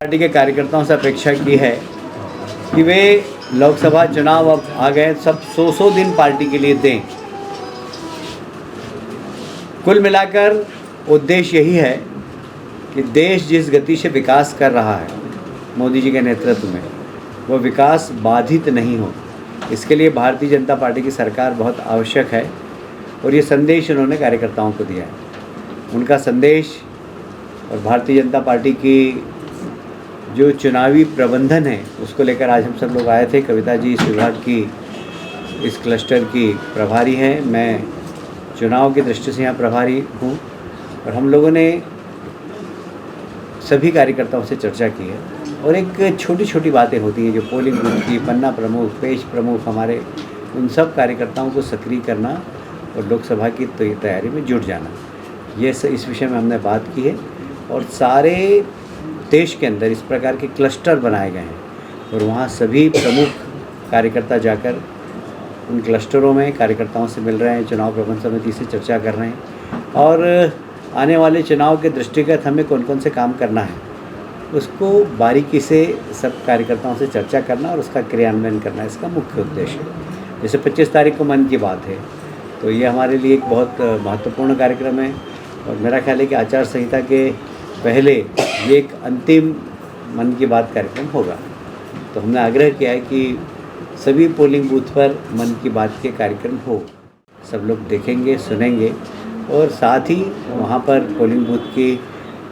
Party के कार्यकर्ताओं से अपेक्षा की है कि वे लोकसभा चुनाव अब आ गए, सब 100 दिन पार्टी के लिए दें। कुल मिलाकर उद्देश्य यही है कि देश जिस गति से विकास कर रहा है मोदी जी के नेतृत्व में, वो विकास बाधित नहीं हो, इसके लिए भारतीय जनता पार्टी की सरकार बहुत आवश्यक है। और ये संदेश उन्होंने कार्यकर्ताओं को दिया है। उनका संदेश और भारतीय जनता पार्टी की जो चुनावी प्रबंधन है उसको लेकर आज हम सब लोग आए थे। कविता जी इस विभाग की, इस क्लस्टर की प्रभारी हैं, मैं चुनाव की दृष्टि से यहाँ प्रभारी हूँ। और हम लोगों ने सभी कार्यकर्ताओं से चर्चा की है और एक छोटी छोटी बातें होती हैं जो पोलिंग बूथ की, पन्ना प्रमुख, पेज प्रमुख, हमारे उन सब कार्यकर्ताओं को सक्रिय करना और लोकसभा की तैयारी में जुट जाना, ये इस विषय में हमने बात की है। और सारे देश के अंदर इस प्रकार के क्लस्टर बनाए गए हैं और वहाँ सभी प्रमुख कार्यकर्ता जाकर उन क्लस्टरों में कार्यकर्ताओं से मिल रहे हैं, चुनाव प्रबंधन समिति से चर्चा कर रहे हैं और आने वाले चुनाव के दृष्टिगत हमें कौन कौन से काम करना है उसको बारीकी से सब कार्यकर्ताओं से चर्चा करना और उसका क्रियान्वयन करना, इसका मुख्य उद्देश्य है। जैसे 25 तारीख को मन की बात है, तो ये हमारे लिए एक बहुत महत्वपूर्ण कार्यक्रम है और मेरा ख्याल है कि आचार संहिता के पहले ये एक अंतिम मन की बात कार्यक्रम होगा। तो हमने आग्रह किया है कि सभी पोलिंग बूथ पर मन की बात के कार्यक्रम हो, सब लोग देखेंगे, सुनेंगे और साथ ही वहाँ पर पोलिंग बूथ की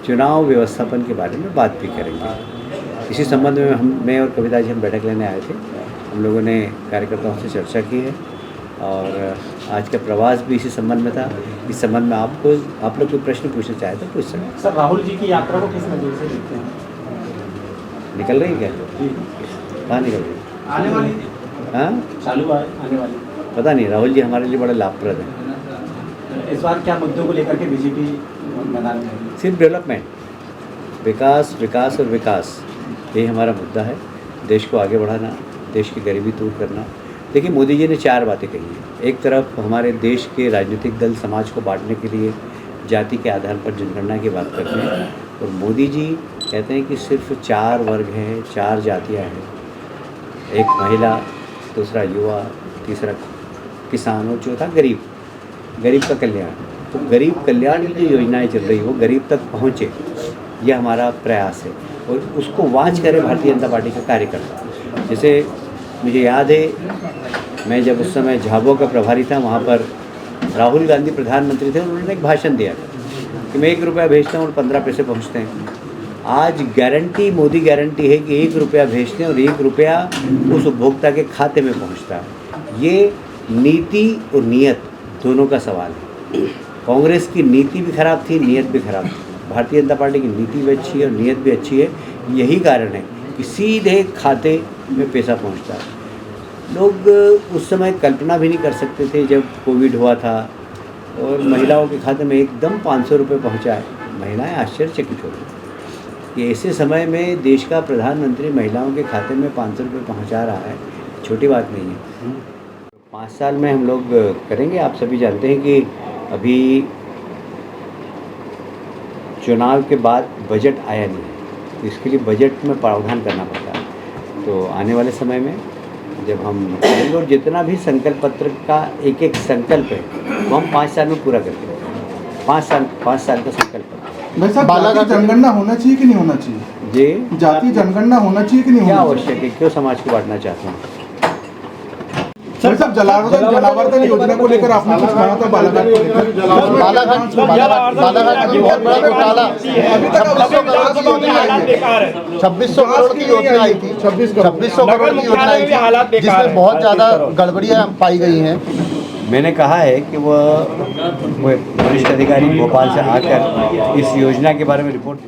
चुनाव व्यवस्थापन के बारे में बात भी करेंगे। इसी संबंध में मैं और कविता जी हम बैठक लेने आए थे। हम लोगों ने कार्यकर्ताओं से चर्चा की है और आज का प्रवास भी इसी संबंध में था। इस संबंध में आप लोग कोई प्रश्न पूछना चाहे तो पूछ सकते। सर, राहुल जी की यात्रा को किस नज़र से देखते हैं? निकल रही क्या? कहाँ निकल रही? आने वाली? हाँ, चालू आने वाली? पता नहीं। राहुल जी हमारे लिए बड़े लाभप्रद हैं। इस बार क्या मुद्दों को लेकर के बीजेपी मैदान में है? सिर्फ डेवलपमेंट, विकास विकास और विकास, यही हमारा मुद्दा है। देश को आगे बढ़ाना, देश की गरीबी दूर करना। देखिए, मोदी जी ने 4 बातें कही हैं। एक तरफ हमारे देश के राजनीतिक दल समाज को बांटने के लिए जाति के आधार पर जनगणना की बात करते हैं और मोदी जी कहते हैं कि सिर्फ 4 वर्ग हैं, 4 जातियाँ हैं, एक महिला, दूसरा युवा, तीसरा किसान और चौथा गरीब का कल्याण। तो गरीब कल्याण की जो योजनाएं चल रही हो गरीब तक पहुँचे, यह हमारा प्रयास है और उसको वांच करे भारतीय जनता पार्टी का कार्यकर्ता। जैसे मुझे याद है, मैं जब उस समय झाबुआ का प्रभारी था, वहाँ पर राहुल गांधी प्रधानमंत्री थे, उन्होंने एक भाषण दिया कि मैं 1 रुपया भेजता हूँ और 15 पैसे पहुँचते हैं। आज गारंटी, मोदी गारंटी है कि 1 रुपया भेजते हैं और 1 रुपया उस उपभोक्ता के खाते में पहुँचता है। ये नीति और नियत दोनों का सवाल है। कांग्रेस की नीति भी खराब थी, नियत भी खराब थी। भारतीय जनता पार्टी की नीति भी अच्छी है और नियत भी अच्छी है। यही कारण है कि सीधे खाते में पैसा पहुंचता है। लोग उस समय कल्पना भी नहीं कर सकते थे जब कोविड हुआ था और महिलाओं के खाते में एकदम 500 रुपये पहुँचा है। महिलाएँ आश्चर्यचकित हो गई कि ऐसे समय में देश का प्रधानमंत्री महिलाओं के खाते में 500 रुपये पहुँचा रहा है, छोटी बात नहीं है। 5 साल में हम लोग करेंगे। आप सभी जानते हैं कि अभी चुनाव के बाद बजट आया नहीं है, तो इसके लिए बजट में प्रावधान करना पड़ता है। तो आने वाले समय में जब हम करेंगे और जितना भी संकल्प पत्र का एक संकल्प है वो हम 5 साल में पूरा करते हैं। 5 साल का संकल्प पत्र। भाई साहब, जाति जनगणना होना चाहिए कि नहीं होना चाहिए? जी, जाति जनगणना होना चाहिए कि नहीं होना चाहिए? क्या आवश्यक है? क्यों समाज को बांटना चाहते हैं? सर साहब, जलावर्धन योजना को लेकर आपने कुछ कहा था बालाघाट को लेकर। बालाघाट में बहुत बड़ा घोटाला, 2600 करोड़ की योजना आई थी। 2600 करोड़ की योजना आई थी जिसमें बहुत ज़्यादा गड़बड़ियाँ पाई गई हैं। मैंने कहा है कि वह वरिष्ठ अधिकारी भोपाल से आकर इस योजना के बारे में रिपोर्ट